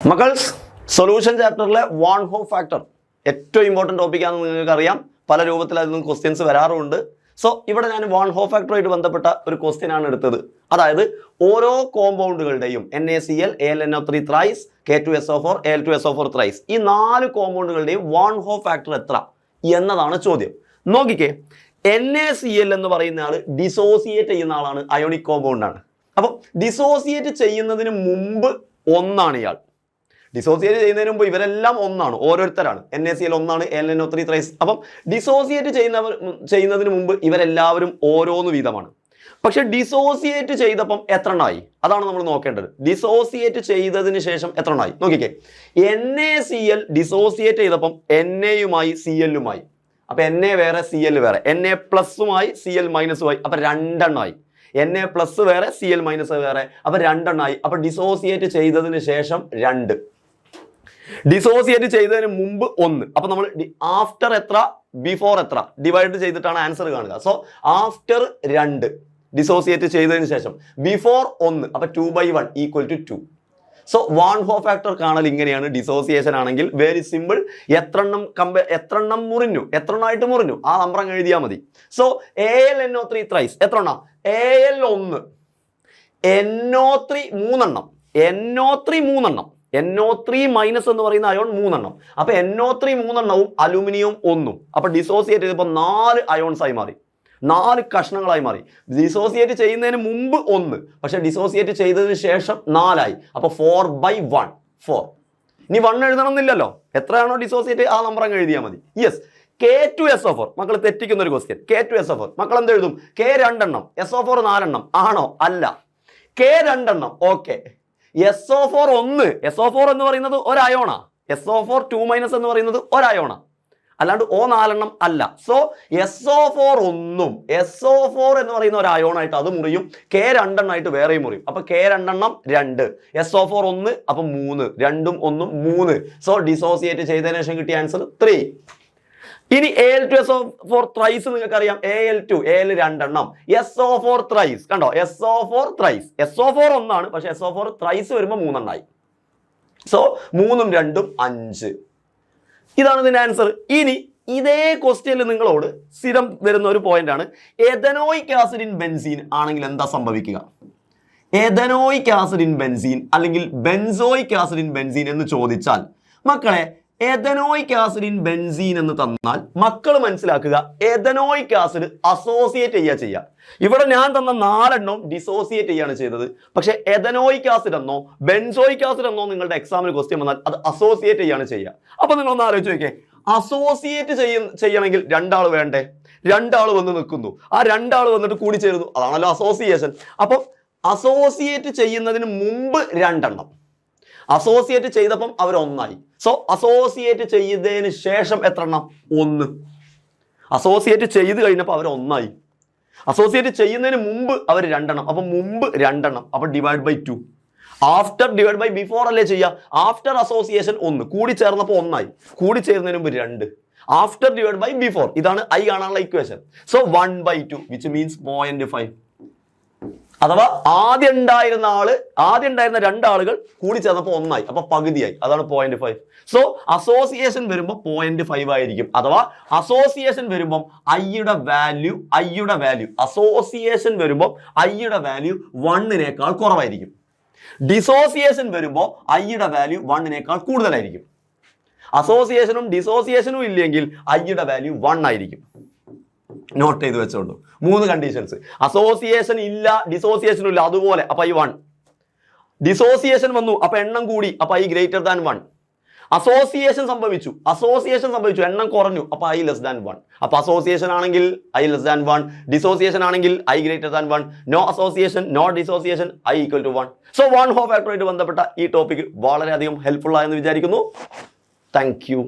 മക്കൾസ് solution ചാപ്റ്ററിലെ one half factor ഏറ്റവും important ടോപ്പിക്കാണെന്ന് നിങ്ങൾക്ക് അറിയാം. പല രൂപത്തിൽ അതിൽ നിന്ന് ക്വസ്റ്റ്യൻസ് വരാറുണ്ട്. സോ ഇവിടെ ഞാൻ വൺ ഹോഫ് ഫാക്ടറുമായിട്ട് ബന്ധപ്പെട്ട ഒരു ക്വസ്റ്റ്യൻ ആണ് എടുത്തത്. അതായത് ഓരോ കോമ്പൗണ്ടുകളുടെയും NaCl, AlNO3 thrice, K2SO4, Al2SO4 thrice, ഈ 4 കോമ്പൗണ്ടുകളുടെയും വൺ ഹോഫ് ഫാക്ടർ എത്ര എന്നതാണ് ചോദ്യം. നോക്കിക്കേ, NaCl എന്ന് പറയുന്ന ആൾ ഡിസോസിയേറ്റ് ചെയ്യുന്ന ആളാണ്, അയോണിക് കോമ്പൗണ്ടാണ്. അപ്പം ഡിസോസിയേറ്റ് ചെയ്യുന്നതിന് മുമ്പ് ഒന്നാണ് ഇയാൾ. ഡിസോസിയേറ്റ് ചെയ്യുന്നതിന് മുമ്പ് ഇവരെല്ലാം ഒന്നാണ്, ഓരോരുത്തരാണ്. NaCl ഒന്നാണ്, AlNO3 ത്രൈസ്. അപ്പം ഡിസോസിയേറ്റ് ചെയ്യുന്നതിന് മുമ്പ് ഇവരെല്ലാവരും ഓരോന്ന് വീതമാണ്. പക്ഷെ ഡിസോസിയേറ്റ് ചെയ്തപ്പം എത്ര എണ്ണമായി? അതാണ് നമ്മൾ നോക്കേണ്ടത്. ഡിസോസിയേറ്റ് ചെയ്തതിന് ശേഷം എത്ര എണ്ണമായി നോക്കിക്കേ. NaCl ഡിസോസിയേറ്റ് ചെയ്തപ്പം Na-യുമായി Cl-യുമായി. അപ്പൊ Na വേറെ Cl വേറെ, Na പ്ലസുമായി Cl മൈനസുമായി, അപ്പൊ രണ്ടെണ്ണമായി. Na പ്ലസ് വേറെ Cl മൈനസ് വേറെ, അപ്പൊ രണ്ടെണ്ണമായി. അപ്പൊ ഡിസോസിയേറ്റ് ചെയ്തതിന് ശേഷം 2, ഡിസോസിയേറ്റ് ചെയ്തതിന് മുമ്പ് 1. അപ്പൊ നമ്മൾ ആഫ്റ്റർ എത്ര, ബിഫോർ എത്ര ഡിവൈഡ് ചെയ്തിട്ടാണ് ആൻസർ കാണുക. സോ ആഫ്റ്റർ 2 ഡിസോസിയേറ്റ് ചെയ്തതിന് ശേഷം, ബിഫോർ 1, അപ്പൊ 2/1 equal to 2. So one half factor കാണൽ ഇങ്ങനെയാണ്. ഡിസോസിയേഷൻ ആണെങ്കിൽ വെരി സിമ്പിൾ. എത്രണ്ണം മുറിഞ്ഞു, എത്രണ്ണമായിട്ട് മുറിഞ്ഞു, ആ നമ്പർ അങ്ങ് എഴുതിയാൽ മതി. സോ AlNO3 ത്രൈസ് എത്ര എണ്ണം? Al 1, NO3 3 എണ്ണം, NO3 3 എണ്ണം, NO3 മൈനസ് എന്ന് പറയുന്ന അയോൺ 3 എണ്ണം. അപ്പൊ NO3 3 എണ്ണവും അലൂമിനിയം 1. അപ്പൊ ഡിസോസിയേറ്റ് ചെയ്തപ്പോൾ 4 അയോൺസ് ആയി മാറി, 4 കഷ്ണങ്ങളായി മാറി. ഡിസോസിയേറ്റ് ചെയ്യുന്നതിന് മുമ്പ് 1, പക്ഷെ ഡിസോസിയേറ്റ് ചെയ്തതിന് ശേഷം 4 ആയി. അപ്പൊ 4/1 4. ഇനി 1 എഴുതണം എന്നില്ലല്ലോ, എത്രയാണോ ഡിസോസിയേറ്റ് ആ നമ്പർ അങ്ങ് എഴുതിയാൽ മതി. യെസ്, K2SO4 മക്കൾ തെറ്റിക്കുന്ന ഒരു ക്വസ്റ്റ്യൻ. K2SO4 മക്കൾ എന്ത് എഴുതും? K 2 എണ്ണം, SO4 4 എണ്ണം ആണോ? അല്ല, K 2 എണ്ണം. ഓക്കെ, SO4 1, SO4 എന്ന് പറയുന്നത് ഒരു അയോണാ. SO4 2- എന്ന് പറയുന്നത് ഒരു അയോണാ, അല്ലാണ്ട് O 4 എണ്ണം അല്ല. സോ SO4 1ഉം SO4 എന്ന് പറയുന്ന ഒരു അയോണായിട്ട് അത് മുറിയും, K 2 എണ്ണമായിട്ട് വേറെയും മുറിയും. അപ്പൊ K 2 എണ്ണം 2, SO4 1, അപ്പൊ 3, 2ഉം 1ഉം 3. സോ ഡിസോസിയേറ്റ് ചെയ്തതിനു ശേഷം കിട്ടിയ ആൻസർ 3. ഇനി Al2SO4 ത്രൈസ് നിങ്ങൾക്ക് അറിയാം. Al 2 എണ്ണം, SO4 ത്രൈസ് കണ്ടോ, SO4 ത്രൈസ്. SO4 1ആണ്, പക്ഷെ SO4 ത്രൈസ് വരുമ്പോൾ 3 എണ്ണമായി. സോ 3ഉം 2ഉം 5. ഇതാണ് ഇതിന്റെ ആൻസർ. ഇനി ഇതേ ക്വസ്റ്റ്യനിൽ നിങ്ങളോട് സ്ഥിരം വരുന്ന ഒരു പോയിന്റ് ആണ്, എഥനോയിക് ആസിഡ് ഇൻ ബെൻസീൻ ആണെങ്കിൽ എന്താ സംഭവിക്കുക? എഥനോയിക് ആസിഡ് ഇൻ ബെൻസീൻ അല്ലെങ്കിൽ ബെൻസോയിക് ആസിഡ് ഇൻ ബെൻസീൻ എന്ന് ചോദിച്ചാൽ, മക്കളെ എഥനോയിക് ആസിഡ് ഇൻ ബെൻസീൻ എന്ന് തന്നാൽ മക്കൾ മനസ്സിലാക്കുക, എഥനോയിക് ആസിഡ് അസോസിയേറ്റ് ചെയ്യുക. ഇവിടെ ഞാൻ തന്ന 4 എണ്ണവും ഡിസോസിയേറ്റ് ചെയ്യാണ് ചെയ്തത്. പക്ഷെ എഥനോയിക് ആസിഡ് എന്നോ ബെൻസോയിക് ആസിഡ് എന്നോ നിങ്ങളുടെ എക്സാമിന് ക്വസ്റ്റ്യൻ വന്നാൽ അത് അസോസിയേറ്റ് ചെയ്യാണ് ചെയ്യുക. അപ്പൊ നിങ്ങളൊന്ന് ആലോചിച്ച് നോക്കിയേ, അസോസിയേറ്റ് ചെയ്യണമെങ്കിൽ 2 ആൾ വേണ്ടേ? 2 ആൾ വന്ന് നിൽക്കുന്നു, ആ 2 ആൾ വന്നിട്ട് കൂടി ചേരുന്നു, അതാണല്ലോ അസോസിയേഷൻ. അപ്പം അസോസിയേറ്റ് ചെയ്യുന്നതിന് മുമ്പ് 2 എണ്ണം, അസോസിയേറ്റ് ചെയ്തപ്പം അവർ 1 ആയി. സോ അസോസിയേറ്റ് ചെയ്തതിന് ശേഷം എത്ര എണ്ണം? 1. അസോസിയേറ്റ് ചെയ്ത് കഴിഞ്ഞപ്പോൾ അവർ 1 ആയി. അസോസിയേറ്റ് ചെയ്യുന്നതിന് മുമ്പ് അവർ 2 എണ്ണം, അപ്പൊ മുമ്പ് 2 എണ്ണം, അപ്പൊ divide by 2. After divide by before അല്ലേ ചെയ്യുക? ആഫ്റ്റർ അസോസിയേഷൻ 1, കൂടി ചേർന്നപ്പോൾ 1 ആയി, കൂടി ചേരുന്നതിന് മുമ്പ് 2. ആഫ്റ്റർ ഡിവൈഡ് ബൈ ബിഫോർ, ഇതാണ് I കാണാനുള്ള ഇക്വേഷൻ. So 1/2 which means 0.5. അഥവാ ആദ്യം ഉണ്ടായിരുന്ന 2 ആളുകൾ കൂടി ചേർന്നപ്പോൾ 1 ആയി, അപ്പൊ പകുതിയായി, അതാണ് 0.5. സോ അസോസിയേഷൻ വരുമ്പോൾ 0.5 ആയിരിക്കും. അഥവാ അസോസിയേഷൻ വരുമ്പോൾ ഐയുടെ വാല്യൂ അസോസിയേഷൻ വരുമ്പോൾ ഐയുടെ വാല്യൂ 1-നേക്കാൾ കുറവായിരിക്കും. ഡിസോസിയേഷൻ വരുമ്പോൾ ഐയുടെ വാല്യൂ 1-നേക്കാൾ കൂടുതലായിരിക്കും. അസോസിയേഷനും ഡിസോസിയേഷനും ഇല്ലെങ്കിൽ ഐയുടെ വാല്യൂ 1 ആയിരിക്കും. നോട്ട് ചെയ്ത് വെച്ചോളൂ 3 കണ്ടീഷൻസ്. അസോസിയേഷൻ ഇല്ല, ഡിസോസിയേഷനും ഇല്ല, അതുപോലെ അപ്പൊ I 1. ഡിസോസിയേഷൻ വന്നു, അപ്പൊ എണ്ണം കൂടി, അപ്പൊ I ഗ്രേറ്റർ ദാൻ 1. അസോസിയേഷൻ സംഭവിച്ചു, എണ്ണം കുറഞ്ഞു, അപ്പൊ I ലെസ് ദാൻ 1. അപ്പൊ അസോസിയേഷൻ ആണെങ്കിൽ I ലെസ് ദാൻ 1, ഡിസോസിയേഷൻ ആണെങ്കിൽ I greater than 1, no association no dissociation I equal to 1. So one Hoff ഫാക്ടറുമായിട്ട് ബന്ധപ്പെട്ട ഈ ടോപ്പിക് വളരെയധികം ഹെൽപ്ഫുൾ ആയെന്ന് വിചാരിക്കുന്നു. Thank U.